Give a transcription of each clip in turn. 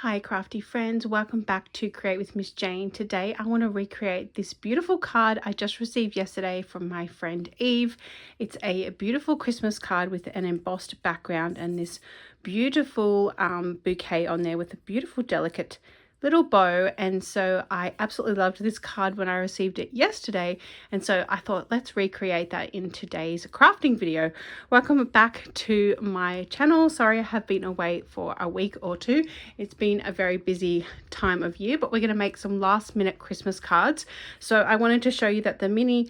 Hi crafty friends, welcome back to Create with Miss Jane. Today I want to recreate this beautiful card I just received yesterday from my friend Eve. It's a beautiful Christmas card with an embossed background and this beautiful bouquet on there with a beautiful delicate little bow, and so I absolutely loved this card when I received it yesterday, and so I thought let's recreate that in today's crafting video. Welcome back to my channel. Sorry I have been away for a week or two. It's been a very busy time of year, but we're going to make some last minute Christmas cards. So I wanted to show you that the mini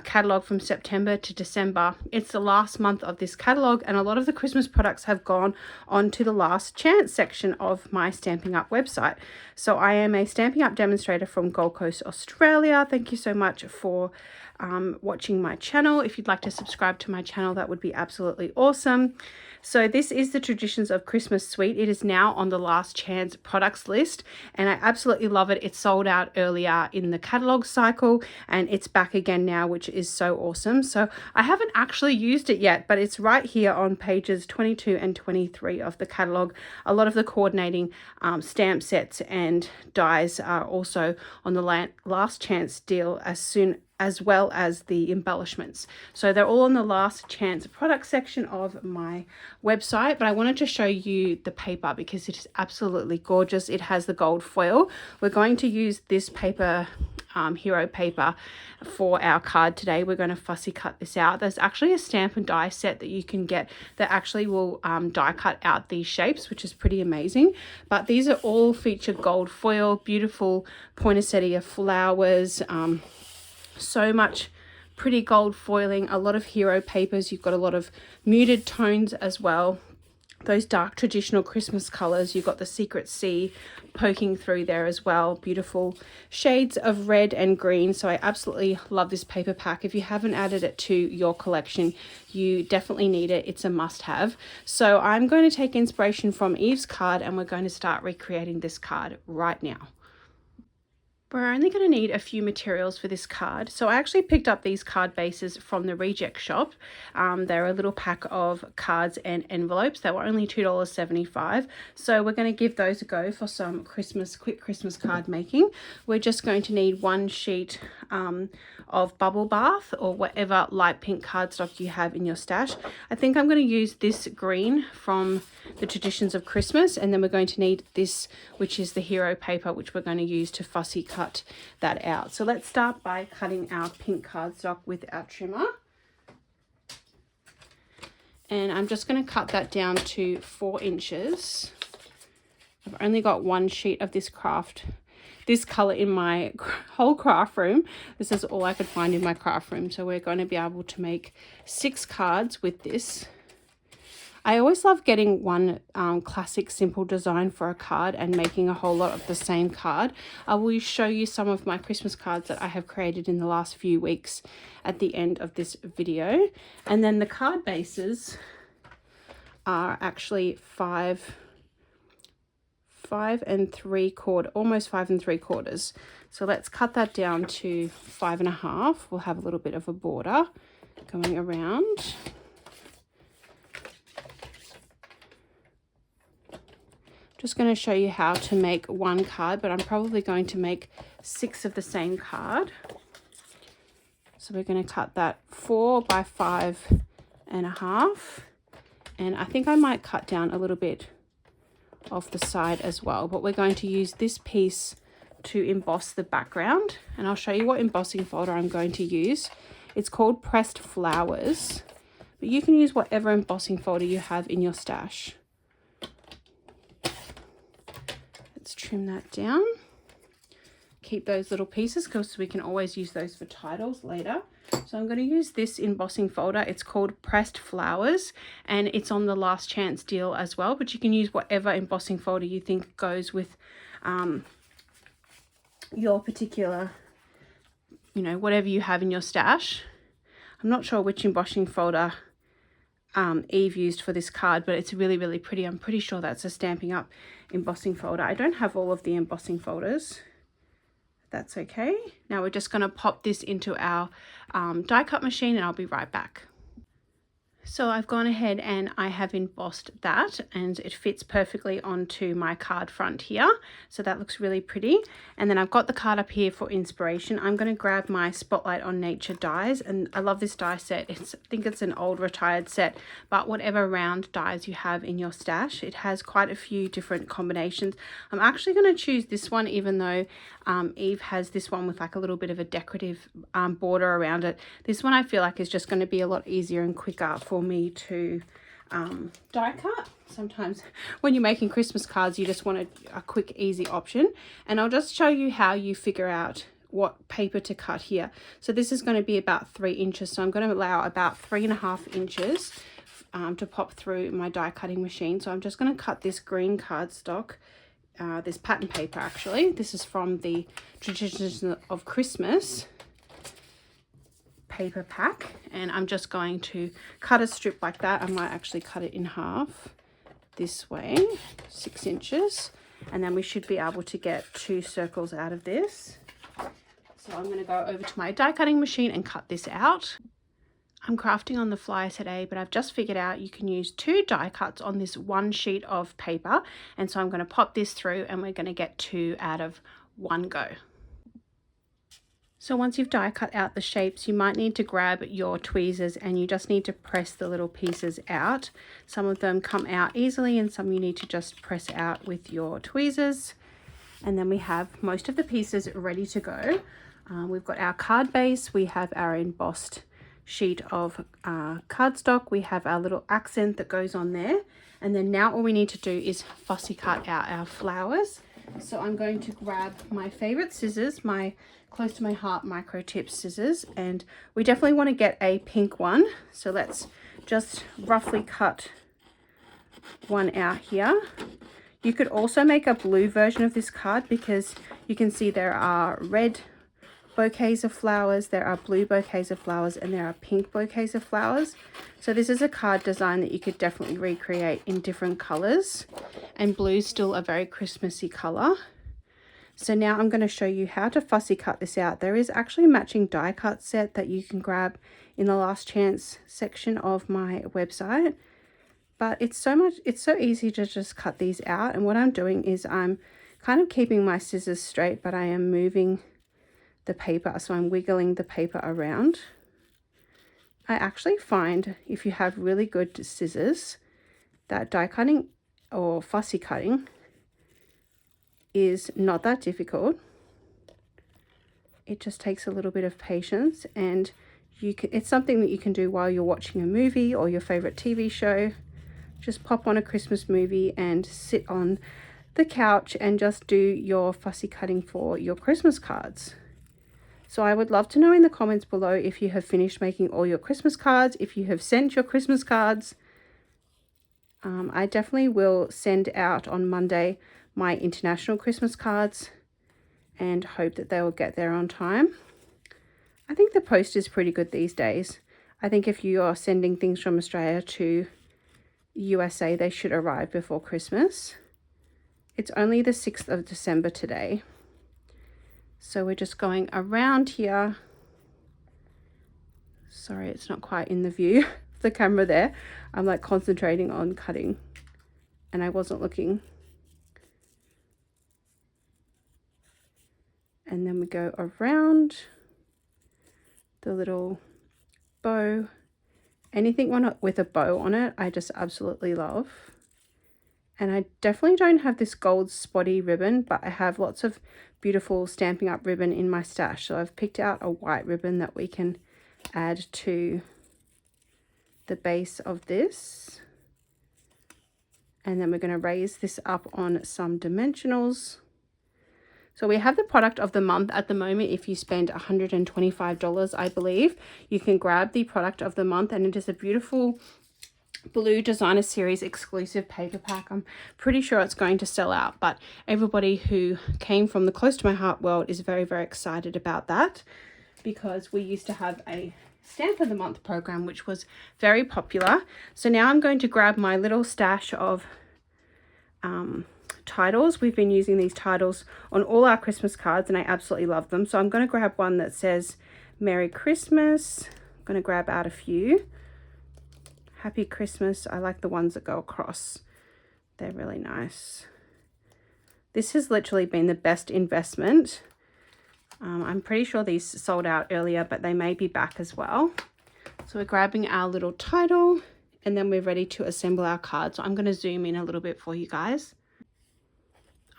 catalog from September to December, it's the last month of this catalog, and a lot of the Christmas products have gone on to the last chance section of my Stampin' Up website. So I am a Stampin' Up demonstrator from Gold Coast, Australia. Thank you so much for watching my channel. If you'd like to subscribe to my channel, that would be absolutely awesome. So this is the Traditions of Christmas suite. It is now on the last chance products list, and I absolutely love it. It sold out earlier in the catalog cycle, and it's back again now, which is so awesome. So I haven't actually used it yet, but it's right here on pages 22 and 23 of the catalog. A lot of the coordinating stamp sets and dies are also on the last chance deal, as well as the embellishments. So they're all on the last chance product section of my website, but I wanted to show you the paper because it is absolutely gorgeous. It has the gold foil. We're going to use this paper, hero paper, for our card today. We're going to fussy cut this out. There's actually a stamp and die set that you can get that actually will die cut out these shapes, which is pretty amazing. But these are all feature gold foil, beautiful poinsettia flowers, so much pretty gold foiling, a lot of hero papers. You've got a lot of muted tones as well, those dark traditional Christmas colors. You've got the secret sea poking through there as well, beautiful shades of red and green. So I absolutely love this paper pack. If you haven't added it to your collection, you definitely need it. It's a must-have. So I'm going to take inspiration from Eve's card, and we're going to start recreating this card right now. We're only going to need a few materials for this card. So I actually picked up these card bases from the reject shop. They're a little pack of cards and envelopes. They were only $2.75. So we're going to give those a go for some quick Christmas card making. We're just going to need one sheet of bubble bath or whatever light pink cardstock you have in your stash. I think I'm going to use this green from the Traditions of Christmas, and then we're going to need this, which is the hero paper, which we're going to use to fussy cut that out. So let's start by cutting our pink cardstock with our trimmer, and I'm just going to cut that down to 4 inches. I've only got one sheet of this color in my whole craft room. This is all I could find in my craft room, so we're going to be able to make 6 cards with this. I always love getting one classic simple design for a card and making a whole lot of the same card. I will show you some of my Christmas cards that I have created in the last few weeks at the end of this video. And then the card bases are actually 5 3/4, almost 5 3/4. So let's cut that down to 5 1/2. We'll have a little bit of a border going around. Just going to show you how to make one card, but I'm probably going to make 6 of the same card. So we're going to cut that 4 by 5 1/2, and I think I might cut down a little bit off the side as well, but we're going to use this piece to emboss the background, and I'll show you what embossing folder I'm going to use. It's called Pressed Flowers, but you can use whatever embossing folder you have in your stash. Let's trim that down. Keep those little pieces because we can always use those for titles later. So I'm going to use this embossing folder. It's called Pressed Flowers, and it's on the last chance deal as well, but you can use whatever embossing folder you think goes with your particular, whatever you have in your stash. I'm not sure which embossing folder Eve used for this card, but it's really, really pretty. I'm pretty sure that's a Stampin' Up embossing folder. I don't have all of the embossing folders. That's okay. Now we're just going to pop this into our die cut machine, and I'll be right back. So I've gone ahead and I have embossed that, and it fits perfectly onto my card front here. So that looks really pretty. And then I've got the card up here for inspiration. I'm going to grab my Spotlight on Nature dies, and I love this die set. I think it's an old retired set, but whatever round dies you have in your stash, it has quite a few different combinations. I'm actually going to choose this one, even though Eve has this one with like a little bit of a decorative border around it. This one I feel like is just going to be a lot easier and quicker for me to die cut. Sometimes when you're making Christmas cards, you just want a quick, easy option. And I'll just show you how you figure out what paper to cut here. So this is going to be about 3 inches. So I'm going to allow about 3.5 inches to pop through my die cutting machine. So I'm just going to cut this green cardstock. This pattern paper, actually. This is from the Traditions of Christmas paper pack, and I'm just going to cut a strip like that. I might actually cut it in half this way, 6 inches, and then we should be able to get 2 circles out of this. So I'm going to go over to my die cutting machine and cut this out. I'm crafting on the fly today, but I've just figured out you can use 2 die cuts on this one sheet of paper. And so I'm going to pop this through and we're going to get 2 out of one go. So once you've die cut out the shapes, you might need to grab your tweezers and you just need to press the little pieces out. Some of them come out easily and some you need to just press out with your tweezers. And then we have most of the pieces ready to go. We've got our card base, we have our embossed sheet of cardstock, we have our little accent that goes on there, and then now all we need to do is fussy cut out our flowers. So I'm going to grab my favorite scissors, my close to my heart micro tip scissors, and we definitely want to get a pink one. So let's just roughly cut one out here. You could also make a blue version of this card because you can see there are red bouquets of flowers, there are blue bouquets of flowers, and there are pink bouquets of flowers. So this is a card design that you could definitely recreate in different colors, and blue is still a very Christmassy color. So now I'm going to show you how to fussy cut this out. There is actually a matching die cut set that you can grab in the last chance section of my website, but it's so easy to just cut these out. And what I'm doing is I'm kind of keeping my scissors straight, but I am moving the paper, so I'm wiggling the paper around. I actually find if you have really good scissors that die cutting or fussy cutting is not that difficult. It just takes a little bit of patience, and it's something that you can do while you're watching a movie or your favorite TV show. Just pop on a Christmas movie and sit on the couch and just do your fussy cutting for your Christmas cards. So I would love to know in the comments below if you have finished making all your Christmas cards, if you have sent your Christmas cards. I definitely will send out on Monday my international Christmas cards and hope that they will get there on time. I think the post is pretty good these days. I think if you are sending things from Australia to USA, they should arrive before Christmas. It's only the 6th of December today. So we're just going around here. Sorry, it's not quite in the view of the camera there. I'm like concentrating on cutting and I wasn't looking. And then we go around the little bow. Anything with a bow on it, I just absolutely love. And I definitely don't have this gold spotty ribbon, but I have lots of beautiful Stampin' Up ribbon in my stash. So I've picked out a white ribbon that we can add to the base of this. And then we're going to raise this up on some dimensionals. So we have the product of the month at the moment. If you spend $125, I believe, you can grab the product of the month, and it is a beautiful blue designer series exclusive paper pack. I'm pretty sure it's going to sell out, but everybody who came from the Close to My Heart world is very, very excited about that, because we used to have a Stamp of the Month program which was very popular. So now I'm going to grab my little stash of titles. We've been using these titles on all our Christmas cards and I absolutely love them. So I'm going to grab one that says Merry Christmas. I'm going to grab out a few. Happy Christmas. I like the ones that go across. They're really nice. This has literally been the best investment. I'm pretty sure these sold out earlier, but they may be back as well. So we're grabbing our little title and then we're ready to assemble our card. So I'm going to zoom in a little bit for you guys.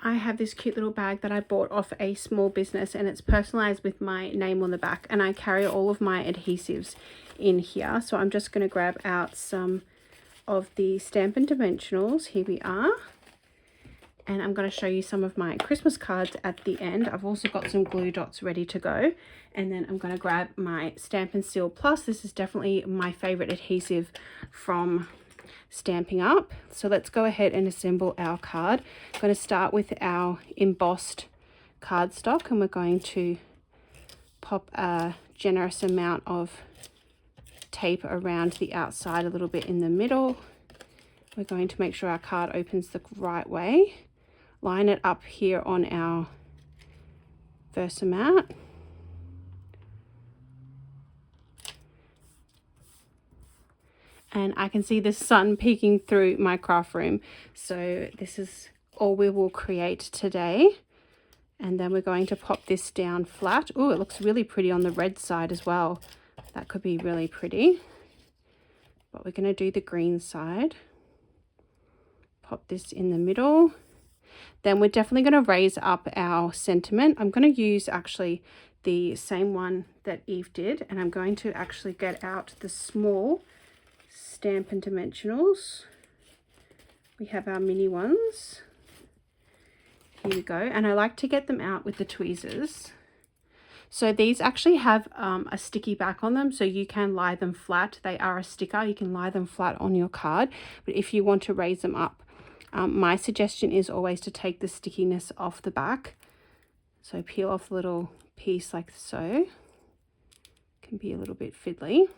I have this cute little bag that I bought off a small business and it's personalized with my name on the back, and I carry all of my adhesives in here. So I'm just going to grab out some of the Stampin Dimensionals. Here we are. And I'm going to show you some of my Christmas cards at the end. I've also got some glue dots ready to go. And then I'm going to grab my Stampin' Seal Plus. This is definitely my favorite adhesive from Stampin' Up. So let's go ahead and assemble our card. I'm going to start with our embossed cardstock, and we're going to pop a generous amount of tape around the outside, a little bit in the middle. We're going to make sure our card opens the right way. Line it up here on our Versamat. And I can see the sun peeking through my craft room. So this is all we will create today. And then we're going to pop this down flat. Oh, it looks really pretty on the red side as well. That could be really pretty. But we're going to do the green side. Pop this in the middle. Then we're definitely going to raise up our sentiment. I'm going to use actually the same one that Eve did, and I'm going to actually get out the small Stampin' Dimensionals. We have our mini ones. Here we go. And I like to get them out with the tweezers. So these actually have a sticky back on them, so you can lie them flat. They are a sticker. You can lie them flat on your card. But if you want to raise them up, my suggestion is always to take the stickiness off the back. So peel off a little piece like so. Can be a little bit fiddly.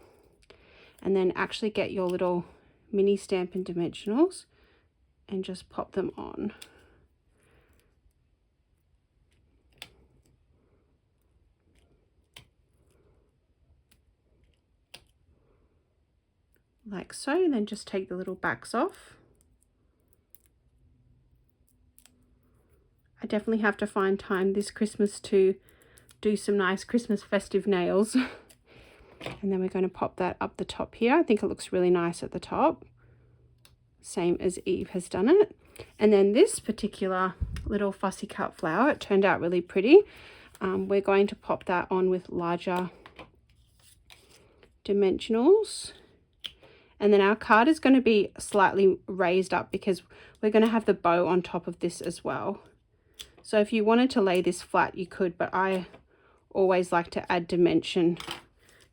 And then actually get your little mini Stampin' Dimensionals and just pop them on. Like so, and then just take the little backs off. I definitely have to find time this Christmas to do some nice Christmas festive nails. And then we're going to pop that up the top here. I think it looks really nice at the top. Same as Eve has done it. And then this particular little fussy cut flower, it turned out really pretty. We're going to pop that on with larger dimensionals. And then our card is going to be slightly raised up because we're going to have the bow on top of this as well. So if you wanted to lay this flat, you could, but I always like to add dimension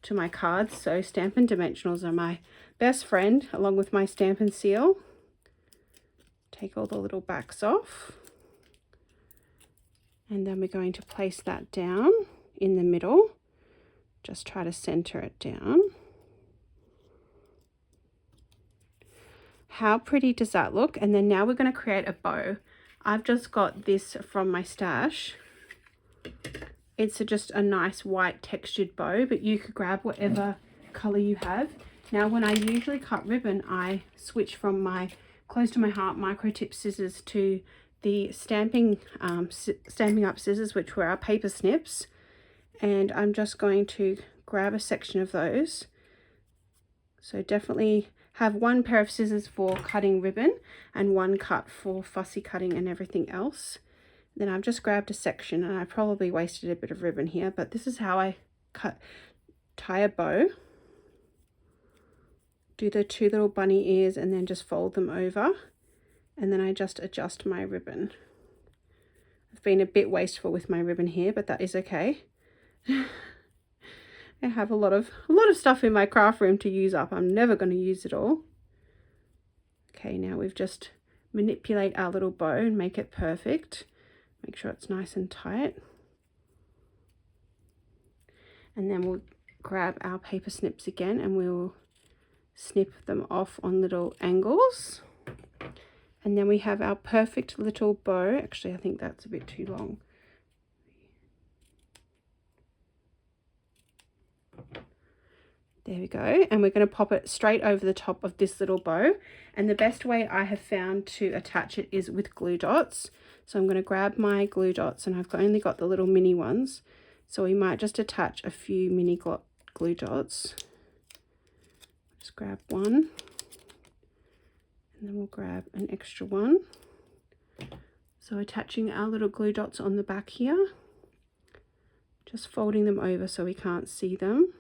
to my cards. So Stampin' Dimensionals are my best friend, along with my Stampin' Seal. Take all the little backs off. And then we're going to place that down in the middle. Just try to center it down. How pretty does that look? And then now we're going to create a bow. I've just got this from my stash. It's just a nice white textured bow, but you could grab whatever color you have. Now, when I usually cut ribbon, I switch from my close to my heart micro tip scissors to the Stampin' Up scissors, which were our paper snips. And I'm just going to grab a section of those. So definitely have one pair of scissors for cutting ribbon and one cut for fussy cutting and everything else. Then I've just grabbed a section, and I probably wasted a bit of ribbon here, but this is how I tie a bow. Do the two little bunny ears and then just fold them over, and then I just adjust my ribbon. I've been a bit wasteful with my ribbon here, but that is okay. I have a lot of stuff in my craft room to use up. I'm never going to use it all. Okay, now we've just manipulate our little bow and make it perfect. Make sure it's nice and tight. And then we'll grab our paper snips again and we'll snip them off on little angles. And then we have our perfect little bow. Actually, I think that's a bit too long. There we go. And we're going to pop it straight over the top of this little bow. And the best way I have found to attach it is with glue dots. So I'm going to grab my glue dots, and I've only got the little mini ones. So we might just attach a few mini glue dots. Just grab one. And then we'll grab an extra one. So attaching our little glue dots on the back here. Just folding them over so we can't see them.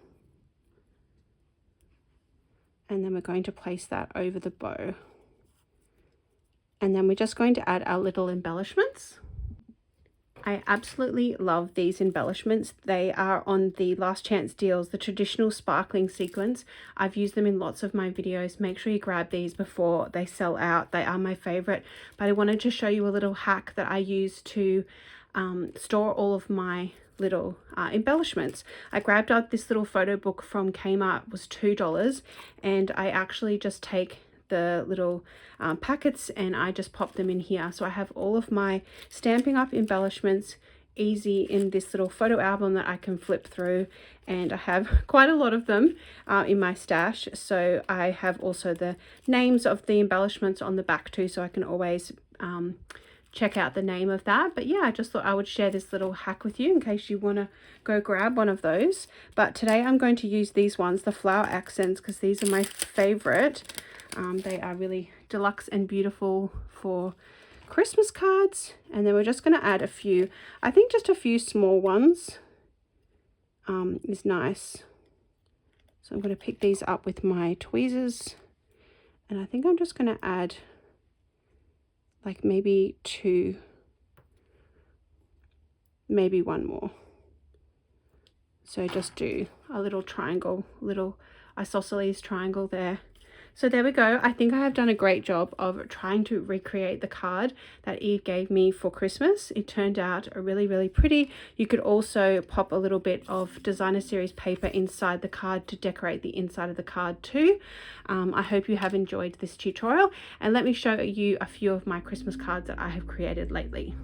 And then we're going to place that over the bow. And then we're just going to add our little embellishments. I absolutely love these embellishments. They are on the Last Chance Deals, the traditional sparkling sequins. I've used them in lots of my videos. Make sure you grab these before they sell out. They are my favorite. But I wanted to show you a little hack that I use to store all of my little embellishments. I grabbed out this little photo book from Kmart. It was $2, and I actually just take the little packets and I just pop them in here. So I have all of my Stampin' Up embellishments easy in this little photo album that I can flip through, and I have quite a lot of them in my stash. So I have also the names of the embellishments on the back too, so I can always check out the name of that. But yeah, I just thought I would share this little hack with you in case you want to go grab one of those. But today I'm going to use these ones, the flower accents, because these are my favorite. They are really deluxe and beautiful for Christmas cards. And then we're just going to add a few, I think just a few small ones is nice. So I'm going to pick these up with my tweezers, and I think I'm just going to add like maybe two, maybe one more. So just do a little triangle, little isosceles triangle there. So there we go. I think I have done a great job of trying to recreate the card that Eve gave me for Christmas. It turned out really, really pretty. You could also pop a little bit of designer series paper inside the card to decorate the inside of the card too. I hope you have enjoyed this tutorial, and let me show you a few of my Christmas cards that I have created lately.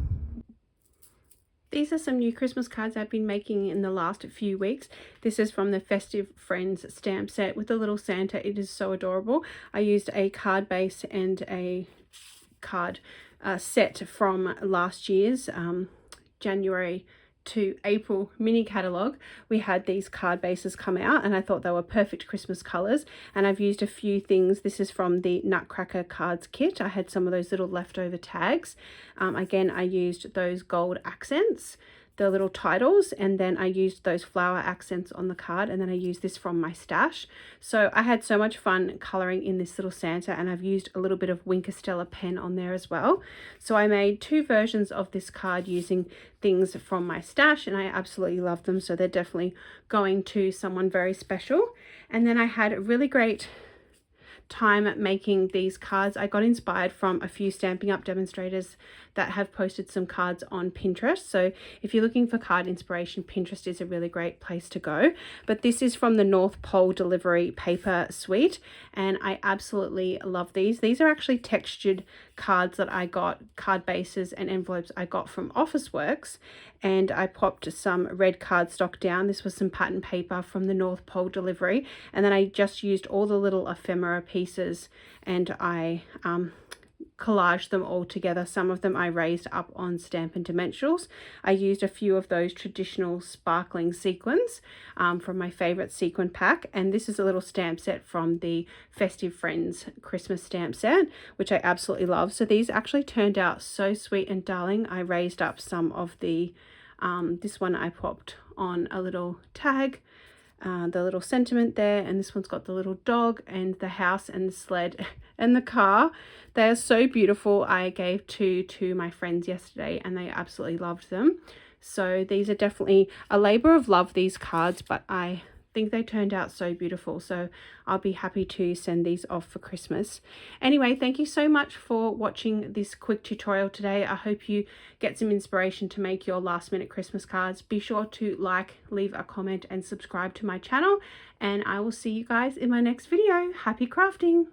These are some new Christmas cards I've been making in the last few weeks. This is from the Festive Friends stamp set with a little Santa. It is so adorable. I used a card base and a card set from last year's January to April mini catalogue. We had these card bases come out, and I thought they were perfect Christmas colors, and I've used a few things. This is from the Nutcracker cards kit. I had some of those little leftover tags. Again, I used those gold accents, the little titles, and then I used those flower accents on the card, and then I used this from my stash. So I had so much fun coloring in this little Santa, and I've used a little bit of Wink Stella pen on there as well. So I made two versions of this card using things from my stash, and I absolutely love them. So they're definitely going to someone very special. And then I had a really great time at making these cards. I got inspired from a few Stampin' Up demonstrators that have posted some cards on Pinterest. So if you're looking for card inspiration, Pinterest is a really great place to go. But this is from the North Pole Delivery paper suite, and I absolutely love these. These are actually textured cards that I got, card bases and envelopes I got from Officeworks, and I popped some red cardstock down. This was some pattern paper from the North Pole Delivery, and then I just used all the little ephemera pieces and I collaged them all together. Some of them I raised up on Stampin Dimensionals. I used a few of those traditional sparkling sequins from my favorite sequin pack, and this is a little stamp set from the Festive Friends Christmas stamp set, which I absolutely love. So these actually turned out so sweet and darling. I raised up some of the this one I popped on a little tag, the little sentiment there, and this one's got the little dog and the house and the sled and the car. They are so beautiful. I gave two to my friends yesterday and they absolutely loved them. So these are definitely a labor of love, these cards, but I think they turned out so beautiful. So I'll be happy to send these off for Christmas. Anyway, thank you so much for watching this quick tutorial today. I hope you get some inspiration to make your last minute Christmas cards. Be sure to like, leave a comment and subscribe to my channel, and I will see you guys in my next video. Happy crafting!